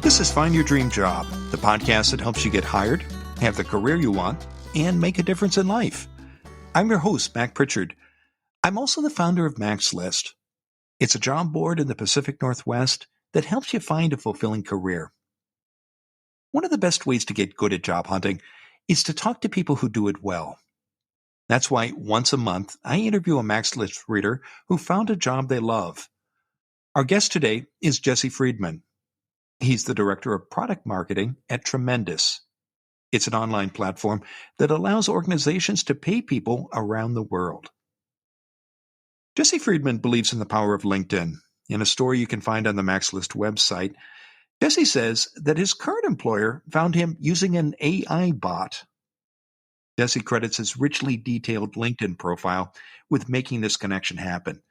This is Find Your Dream Job, the podcast that helps you get hired, have the career you want, and make a difference in life. I'm your host, Mac Pritchard. I'm also the founder of Mac's List. It's a job board in the Pacific Northwest that helps you find a fulfilling career. One of the best ways to get good at job hunting is to talk to people who do it well. That's why once a month, I interview a Mac's List reader who found a job they love. Our guest today is Jesse Friedman. He's the director of product marketing at Tremendous. It's an online platform that allows organizations to pay people around the world. Jesse Friedman believes in the power of LinkedIn. In a story you can find on the Mac's List website, Jesse says that his current employer found him using an AI bot. Jesse credits his richly detailed LinkedIn profile with making this connection happen.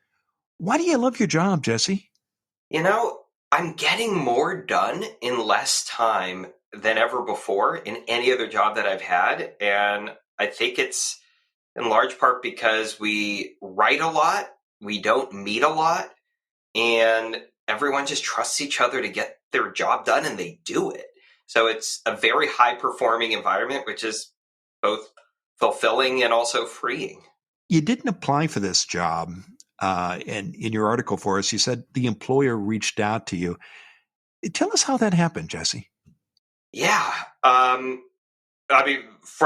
Why do you love your job, Jesse? I'm getting more done in less time than ever before in any other job that I've had. And I think it's in large part because we write a lot, we don't meet a lot, and everyone just trusts each other to get their job done, and they do it. So it's a very high-performing environment, which is both fulfilling and also freeing. You didn't apply for this job. And in your article for us, you said the employer reached out to you. Tell us how that happened, Jesse. Yeah. From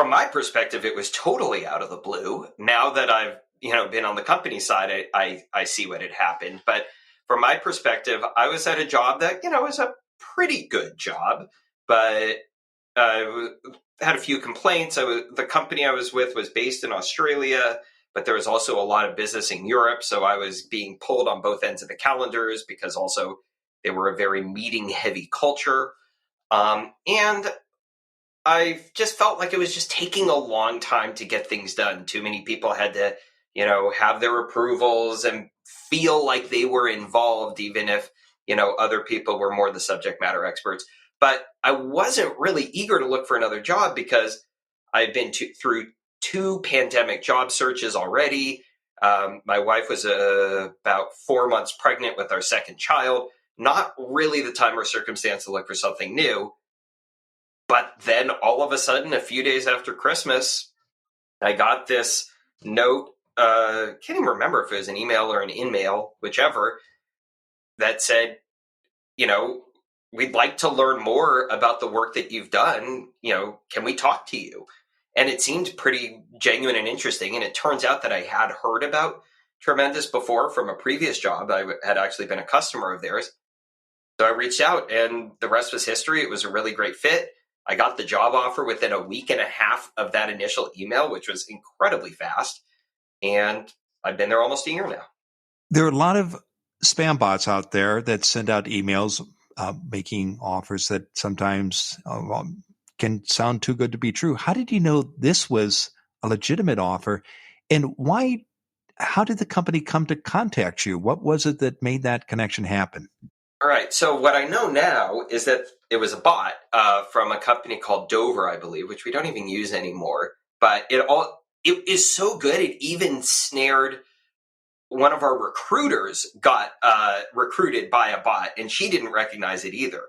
my perspective, it was totally out of the blue. Now that I've, been on the company side, I see what had happened. But from my perspective, I was at a job that, was a pretty good job, but had a few complaints. The company I was with was based in Australia, but there was also a lot of business in Europe. So I was being pulled on both ends of the calendars because also they were a very meeting-heavy culture. And I just felt like it was just taking a long time to get things done. Too many people had to, have their approvals and feel like they were involved, even if, other people were more the subject matter experts. But I wasn't really eager to look for another job because I've been through 2 pandemic job searches already. My wife was about 4 months pregnant with our second child. Not really the time or circumstance to look for something new. But then all of a sudden, a few days after Christmas, I got this note. Can't even remember if it was an email or an in-mail, whichever, that said, we'd like to learn more about the work that you've done. Can we talk to you? And it seemed pretty genuine and interesting. And it turns out that I had heard about Tremendous before from a previous job. I had actually been a customer of theirs. So I reached out and the rest was history. It was a really great fit. I got the job offer within a week and a half of that initial email, which was incredibly fast. And I've been there almost a year now. There are a lot of spam bots out there that send out emails making offers that sometimes can sound too good to be true. How did you know this was a legitimate offer? And how did the company come to contact you? What was it that made that connection happen? All right. So what I know now is that it was a bot from a company called Dover, I believe, which we don't even use anymore. But it is so good. It even snared one of our recruiters got recruited by a bot, and she didn't recognize it either.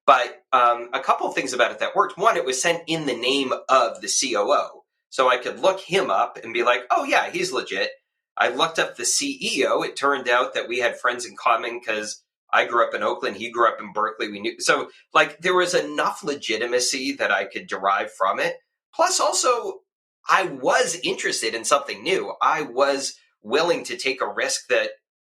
But a couple of things about it that worked. One, it was sent in the name of the COO. So I could look him up and be like, oh, yeah, he's legit. I looked up the CEO. It turned out that we had friends in common because I grew up in Oakland. He grew up in Berkeley. We knew. So there was enough legitimacy that I could derive from it. Plus, also, I was interested in something new. I was willing to take a risk that,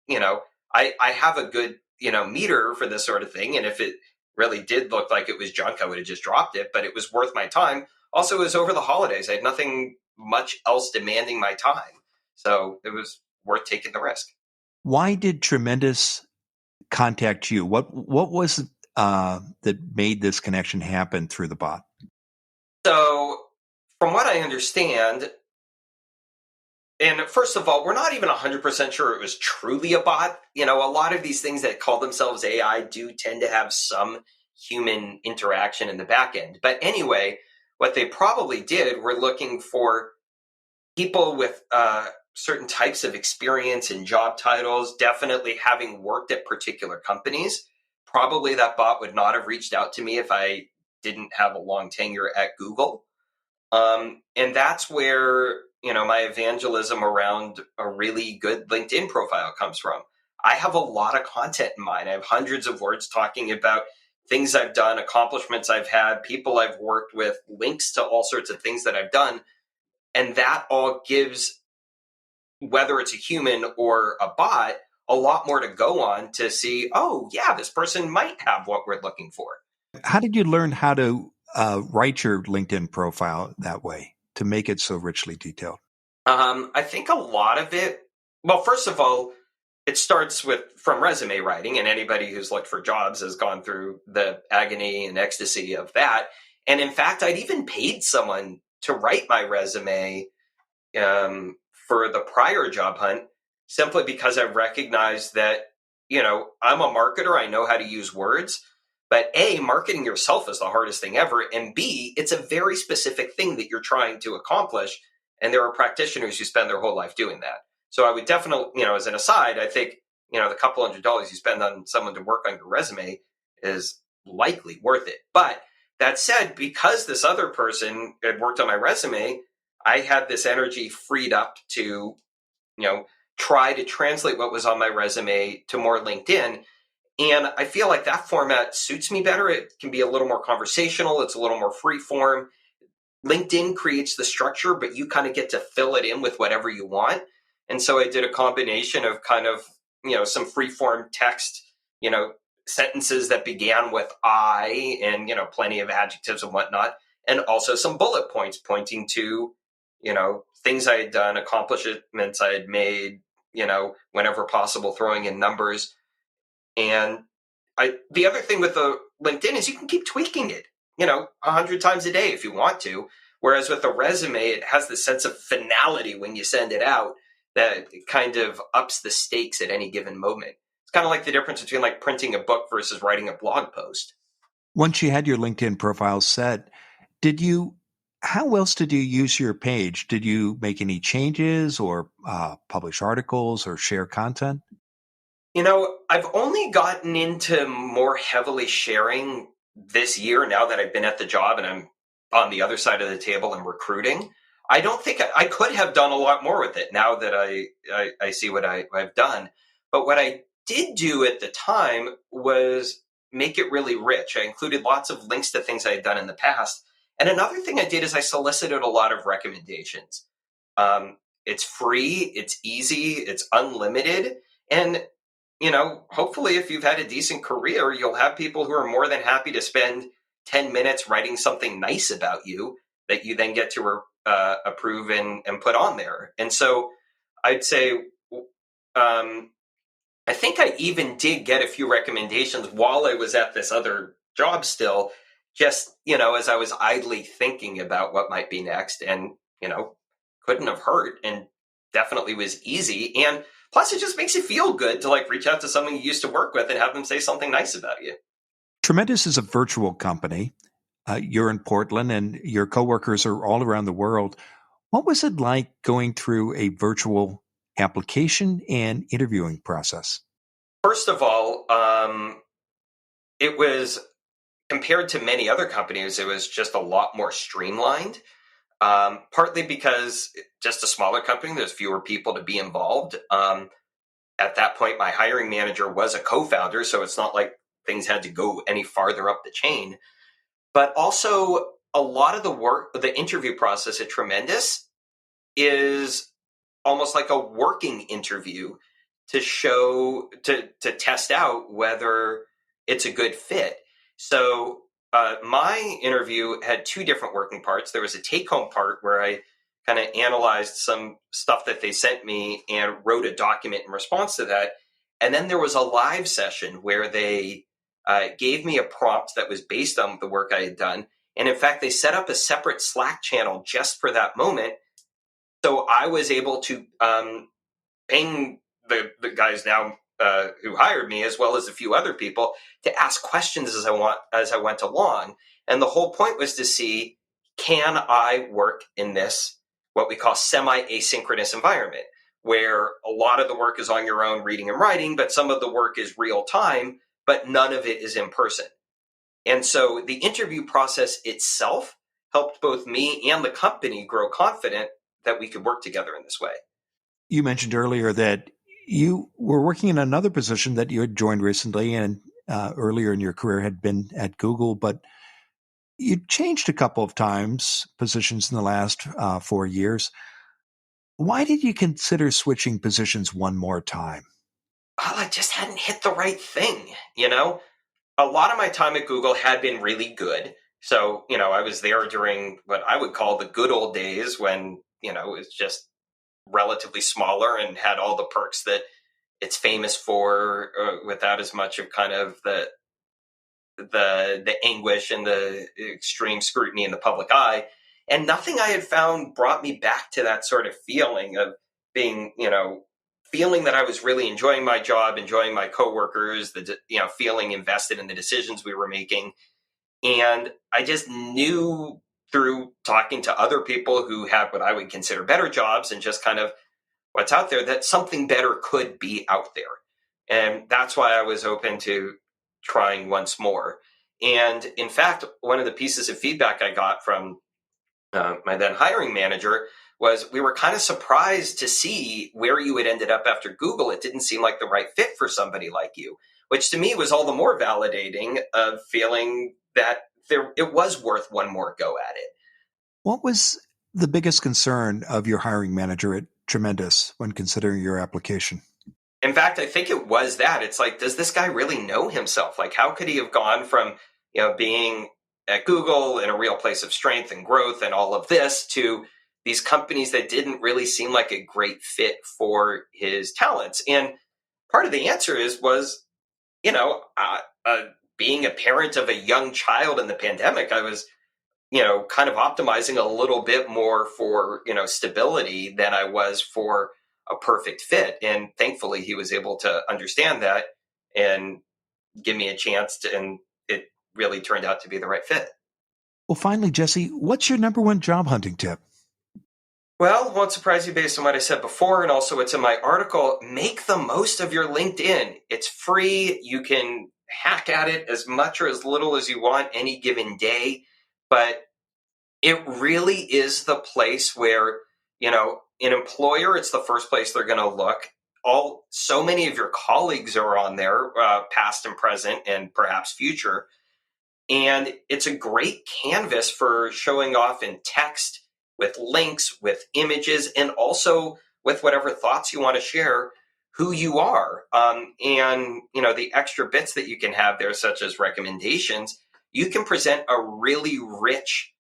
I have a good, meter for this sort of thing. And if it really did look like it was junk, I would have just dropped it, but it was worth my time. Also, it was over the holidays. I had nothing much else demanding my time. So it was worth taking the risk. Why did Tremendous contact you? What was it that made this connection happen through the bot? So from what I understand, and first of all, we're not even 100% sure it was truly a bot. A lot of these things that call themselves AI do tend to have some human interaction in the back end. But anyway, what they probably did were looking for people with certain types of experience and job titles, definitely having worked at particular companies. Probably that bot would not have reached out to me if I didn't have a long tenure at Google. And that's where, my evangelism around a really good LinkedIn profile comes from. I have a lot of content in mine. I have hundreds of words talking about things I've done, accomplishments I've had, people I've worked with, links to all sorts of things that I've done. And that all gives, whether it's a human or a bot, a lot more to go on to see, oh, yeah, this person might have what we're looking for. How did you learn how to write your LinkedIn profile that way to make it so richly detailed? I think a lot of it, well, first of all, it starts from resume writing, and anybody who's looked for jobs has gone through the agony and ecstasy of that. And in fact, I'd even paid someone to write my resume for the prior job hunt, simply because I recognized that, I'm a marketer. I know how to use words, but A, marketing yourself is the hardest thing ever. And B, it's a very specific thing that you're trying to accomplish. And there are practitioners who spend their whole life doing that. So I would definitely, as an aside, I think, the couple $100s you spend on someone to work on your resume is likely worth it. But that said, because this other person had worked on my resume, I had this energy freed up to, try to translate what was on my resume to more LinkedIn. And I feel like that format suits me better. It can be a little more conversational. It's a little more free form. LinkedIn creates the structure, but you kind of get to fill it in with whatever you want. And so I did a combination of kind of, some free form text, sentences that began with I and, plenty of adjectives and whatnot, and also some bullet points pointing to, things I had done, accomplishments I had made, whenever possible, throwing in numbers. And the other thing with the LinkedIn is you can keep tweaking it, 100 times a day if you want to. Whereas with a resume, it has the sense of finality when you send it out that it kind of ups the stakes at any given moment. It's kind of like the difference between like printing a book versus writing a blog post. Once you had your LinkedIn profile set, how else did you use your page? Did you make any changes or publish articles or share content? I've only gotten into more heavily sharing this year now that I've been at the job and I'm on the other side of the table and recruiting. I don't think I could have done a lot more with it now that I see what I've done. But what I did do at the time was make it really rich. I included lots of links to things I had done in the past. And another thing I did is I solicited a lot of recommendations. It's free, it's easy, it's unlimited. And hopefully if you've had a decent career, you'll have people who are more than happy to spend 10 minutes writing something nice about you that you then get to approve and put on there. And so I'd say, I think I even did get a few recommendations while I was at this other job still, just, as I was idly thinking about what might be next, and, couldn't have hurt and definitely was easy. And plus, it just makes you feel good to like reach out to someone you used to work with and have them say something nice about you. Tremendous is a virtual company. You're in Portland and your coworkers are all around the world. What was it like going through a virtual application and interviewing process? First of all, it was, compared to many other companies, it was just a lot more streamlined. Partly because just a smaller company, there's fewer people to be involved. At that point, my hiring manager was a co-founder, so it's not like things had to go any farther up the chain. But also, a lot of the interview process at Tremendous is almost like a working interview to test out whether it's a good fit. So my interview had two different working parts. There was a take-home part where I kind of analyzed some stuff that they sent me and wrote a document in response to that. And then there was a live session where they gave me a prompt that was based on the work I had done. And in fact, they set up a separate Slack channel just for that moment. So I was able to ping the guys now who hired me, as well as a few other people, to ask questions as I went along. And the whole point was to see, can I work in this, what we call semi-asynchronous environment, where a lot of the work is on your own reading and writing, but some of the work is real time, but none of it is in person. And so the interview process itself helped both me and the company grow confident that we could work together in this way. You mentioned earlier that you were working in another position that you had joined recently and earlier in your career had been at Google, but you changed a couple of times positions in the last 4 years. Why did you consider switching positions one more time? Well, I just hadn't hit the right thing, you know? A lot of my time at Google had been really good. So, I was there during what I would call the good old days when, it was just relatively smaller and had all the perks that it's famous for, without as much of kind of the anguish and the extreme scrutiny in the public eye. And nothing I had found brought me back to that sort of feeling of being, feeling that I was really enjoying my job, enjoying my coworkers, feeling invested in the decisions we were making. And I just knew through talking to other people who had what I would consider better jobs and just kind of what's out there, that something better could be out there. And that's why I was open to trying once more. And in fact, one of the pieces of feedback I got from my then hiring manager was we were kind of surprised to see where you had ended up after Google. It didn't seem like the right fit for somebody like you, which to me was all the more validating of feeling that it was worth one more go at it. What was the biggest concern of your hiring manager at Tremendous when considering your application? In fact, I think it was that. It's like, does this guy really know himself? Like, how could he have gone from, being at Google in a real place of strength and growth and all of this to these companies that didn't really seem like a great fit for his talents? And part of the answer was, being a parent of a young child in the pandemic, I was, kind of optimizing a little bit more for, stability than I was for a perfect fit. And thankfully, he was able to understand that and give me a chance to, and it really turned out to be the right fit. Well, finally, Jesse, what's your number one job hunting tip? Well, won't surprise you based on what I said before, and also what's in my article. Make the most of your LinkedIn. It's free. You can hack at it as much or as little as you want any given day, but it really is the place where, an employer, it's the first place they're going to look. So many of your colleagues are on there, past and present, and perhaps future. And it's a great canvas for showing off in text, with links, with images, and also with whatever thoughts you want to share, who you are. And, the extra bits that you can have there, such as recommendations, you can present a really rich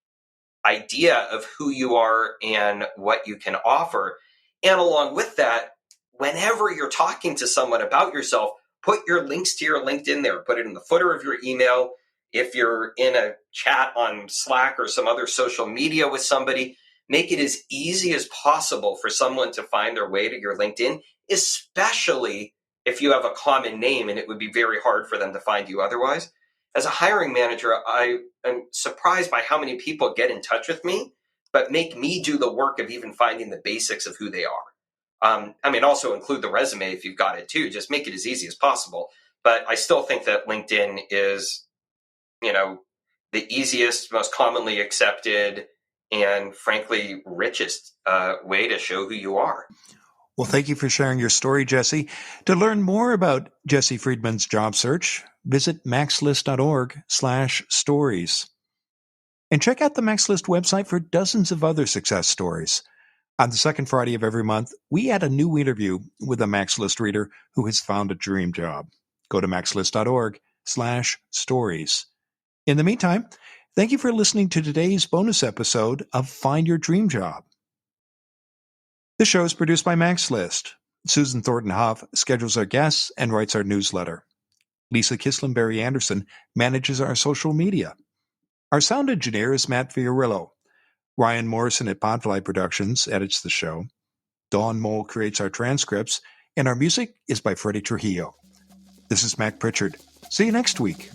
idea of who you are and what you can offer. And along with that, whenever you're talking to someone about yourself, put your links to your LinkedIn there, put it in the footer of your email. If you're in a chat on Slack or some other social media with somebody, make it as easy as possible for someone to find their way to your LinkedIn, especially if you have a common name and it would be very hard for them to find you otherwise. As a hiring manager, I am surprised by how many people get in touch with me, but make me do the work of even finding the basics of who they are. Also include the resume if you've got it too. Just make it as easy as possible. But I still think that LinkedIn is, the easiest, most commonly accepted, and frankly, richest way to show who you are. Well, thank you for sharing your story, Jesse. To learn more about Jesse Friedman's job search, visit maxlist.org/stories. And check out the MaxList website for dozens of other success stories. On the second Friday of every month, we add a new interview with a MaxList reader who has found a dream job. Go to maxlist.org/stories. In the meantime, thank you for listening to today's bonus episode of Find Your Dream Job. This show is produced by MaxList. Susan Thornton Hoff schedules our guests and writes our newsletter. Lisa Kislenberry Anderson manages our social media. Our sound engineer is Matt Fiorillo. Ryan Morrison at Podfly Productions edits the show. Dawn Mole creates our transcripts, and our music is by Freddie Trujillo. This is Mac Pritchard. See you next week.